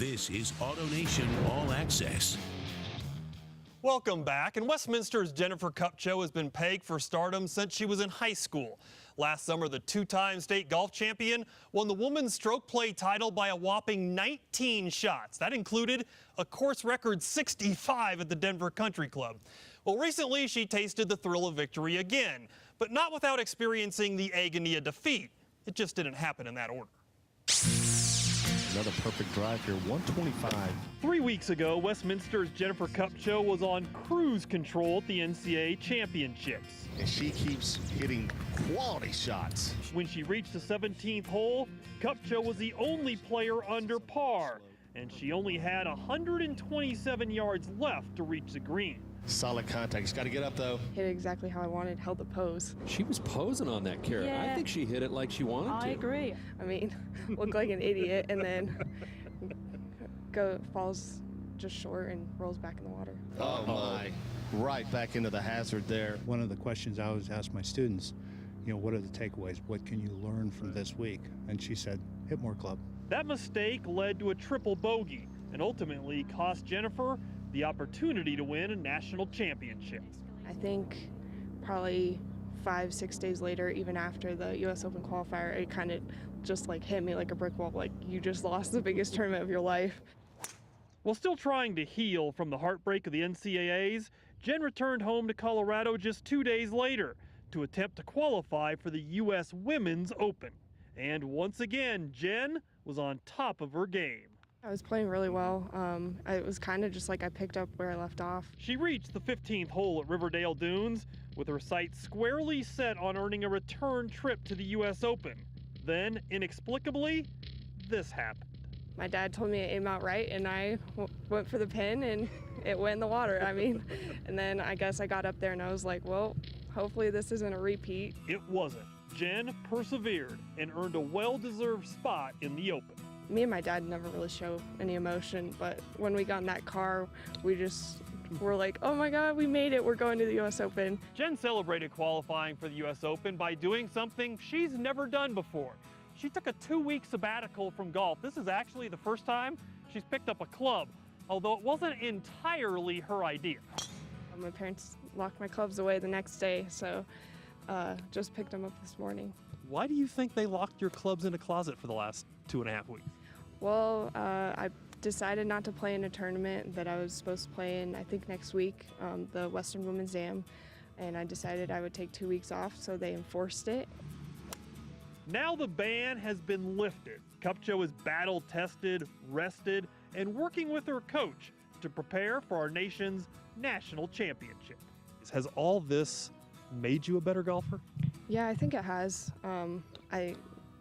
This is AutoNation All Access. Welcome back. And Westminster's Jenn Kupcho has been pegged for stardom since she was in high school. Last summer, the two-time state golf champion won the women's stroke play title by a whopping 19 shots. That included a course record 65 at the Denver Country Club. Well, recently she tasted the thrill of victory again, but not without experiencing the agony of defeat. It just didn't happen in that order. Another perfect drive here, 125. 3 weeks ago, Westminster's Jenn Kupcho was on cruise control at the NCAA championships. And she keeps hitting quality shots. When she reached the 17th hole, Kupcho was the only player under par, and she only had 127 yards left to reach the green. Solid contact. She's got to get up, though. Hit it exactly how I wanted, held the pose. She was posing on that carrot. Yeah. I think she hit it like she wanted to. I agree. I mean, looked like an idiot and then falls just short and rolls back in the water. Oh, my. Right back into the hazard there. One of the questions I always ask my students, what are the takeaways? What can you learn from this week? And she said, hit more club. That mistake led to a triple bogey and ultimately cost Jennifer the opportunity to win a national championship. I think probably 5-6 days later, even after the U.S. Open qualifier, it kind of just hit me like a brick wall, like you just lost the biggest tournament of your life. While still trying to heal from the heartbreak of the NCAAs, Jenn returned home to Colorado just 2 days later to attempt to qualify for the U.S. Women's Open. And once again, Jenn was on top of her game. I was playing really well. It was kind of just like I picked up where I left off. She reached the 15th hole at Riverdale Dunes with her sights squarely set on earning a return trip to the U.S. Open. Then, inexplicably, this happened. My dad told me to aim out right, and I went for the pin, and it went in the water. I mean, and then I guess I got up there, and I was like, well, hopefully this isn't a repeat. It wasn't. Jenn persevered and earned a well-deserved spot in the Open. Me and my dad never really show any emotion, but when we got in that car, we just were like, oh my God, we made it. We're going to the U.S. Open. Jenn celebrated qualifying for the U.S. Open by doing something she's never done before. She took a 2-week sabbatical from golf. This is actually the first time she's picked up a club, although it wasn't entirely her idea. My parents locked my clubs away the next day, so just picked them up this morning. Why do you think they locked your clubs in a closet for the last 2.5 weeks? Well, I decided not to play in a tournament that I was supposed to play in, I think next week, the Western Women's Dam, and I decided I would take 2 weeks off, so they enforced it. Now the ban has been lifted. Kupcho is battle-tested, rested, and working with her coach to prepare for our nation's national championship. Has all this made you a better golfer? Yeah, I think it has.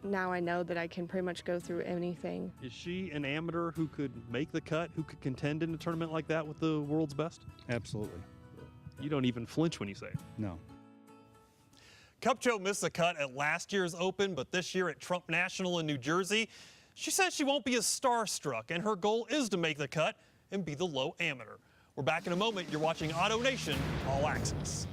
Now I know that I can pretty much go through anything. Is she an amateur who could make the cut, who could contend in a tournament like that with the world's best? Absolutely. You don't even flinch when you say it. No. Kupcho missed the cut at last year's Open, but this year at Trump National in New Jersey, she says she won't be as starstruck, and her goal is to make the cut and be the low amateur. We're back in a moment. You're watching AutoNation All Access.